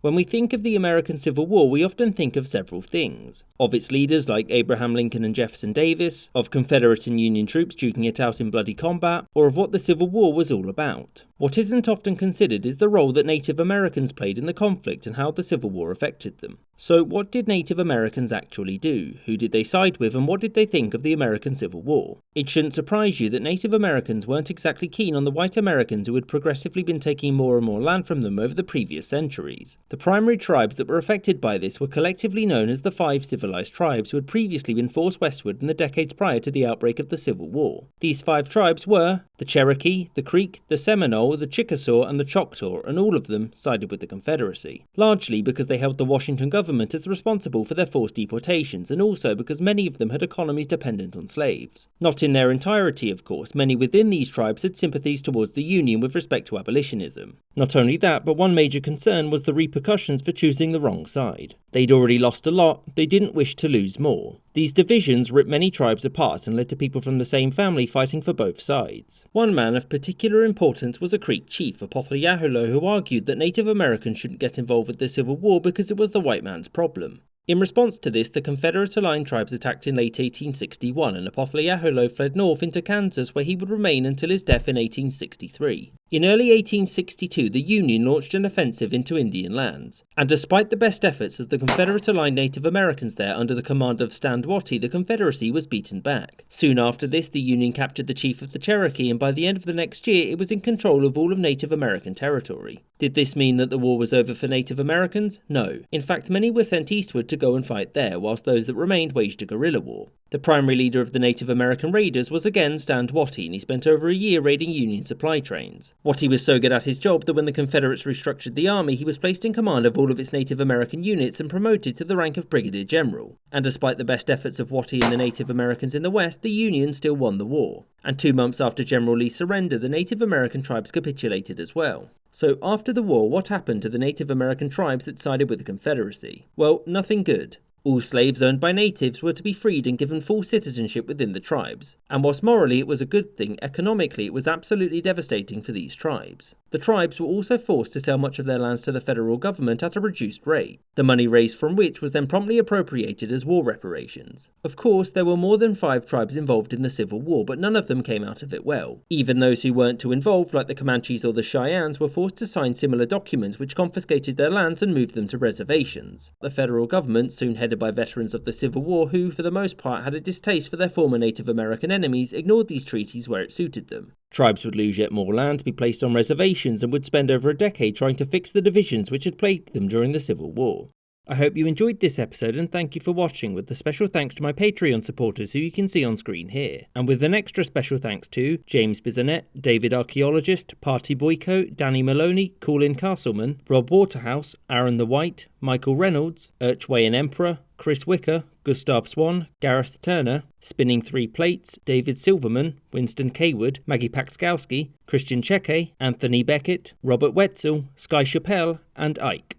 When we think of the American Civil War, we often think of several things. Of its leaders like Abraham Lincoln and Jefferson Davis, of Confederate and Union troops duking it out in bloody combat, or of what the Civil War was all about. What isn't often considered is the role that Native Americans played in the conflict and how the Civil War affected them. So what did Native Americans actually do? Who did they side with, and what did they think of the American Civil War? It shouldn't surprise you that Native Americans weren't exactly keen on the white Americans who had progressively been taking more and more land from them over the previous centuries. The primary tribes that were affected by this were collectively known as the 5 civilized tribes who had previously been forced westward in the decades prior to the outbreak of the Civil War. These 5 tribes were the Cherokee, the Creek, the Seminole, the Chickasaw and the Choctaw, and all of them sided with the Confederacy, largely because they held the Washington government as responsible for their forced deportations, and also because many of them had economies dependent on slaves. Not in their entirety, of course. Many within these tribes had sympathies towards the Union with respect to abolitionism. Not only that, but one major concern was the repercussions for choosing the wrong side. They'd already lost a lot, they didn't wish to lose more. These divisions ripped many tribes apart and led to people from the same family fighting for both sides. One man of particular importance was a Creek chief, Apothleyaholo, who argued that Native Americans shouldn't get involved with the Civil War because it was the white man's problem. In response to this, the Confederate-aligned tribes attacked in late 1861, and Apothleyaholo fled north into Kansas, where he would remain until his death in 1863. In early 1862, the Union launched an offensive into Indian lands, and despite the best efforts of the Confederate-aligned Native Americans there under the command of Stand Watie, the Confederacy was beaten back. Soon after this, the Union captured the chief of the Cherokee, and by the end of the next year, it was in control of all of Native American territory. Did this mean that the war was over for Native Americans? No. In fact, many were sent eastward to go and fight there, whilst those that remained waged a guerrilla war. The primary leader of the Native American raiders was again Stand Watie, and he spent over a year raiding Union supply trains. Watie was so good at his job that when the Confederates restructured the army, he was placed in command of all of its Native American units and promoted to the rank of Brigadier General. And despite the best efforts of Watie and the Native Americans in the West, the Union still won the war. And 2 months after General Lee's surrender, the Native American tribes capitulated as well. So after the war, what happened to the Native American tribes that sided with the Confederacy? Well, nothing good. All slaves owned by natives were to be freed and given full citizenship within the tribes. And whilst morally it was a good thing, economically it was absolutely devastating for these tribes. The tribes were also forced to sell much of their lands to the federal government at a reduced rate, the money raised from which was then promptly appropriated as war reparations. Of course, there were more than 5 tribes involved in the Civil War, but none of them came out of it well. Even those who weren't too involved, like the Comanches or the Cheyennes, were forced to sign similar documents which confiscated their lands and moved them to reservations. The federal government, soon headed by veterans of the Civil War who, for the most part, had a distaste for their former Native American enemies, ignored these treaties where it suited them. Tribes would lose yet more land, be placed on reservations, and would spend over a decade trying to fix the divisions which had plagued them during the Civil War. I hope you enjoyed this episode and thank you for watching, with the special thanks to my Patreon supporters who you can see on screen here. And with an extra special thanks to James Bisonet, David Archaeologist, Party Boyko, Danny Maloney, Colin Castleman, Rob Waterhouse, Aaron the White, Michael Reynolds, Urchwayan Emperor, Chris Wicker, Gustav Swan, Gareth Turner, Spinning 3 Plates, David Silverman, Winston Kaywood, Maggie Pakskowski, Christian Cheke, Anthony Beckett, Robert Wetzel, Sky Chappelle, and Ike.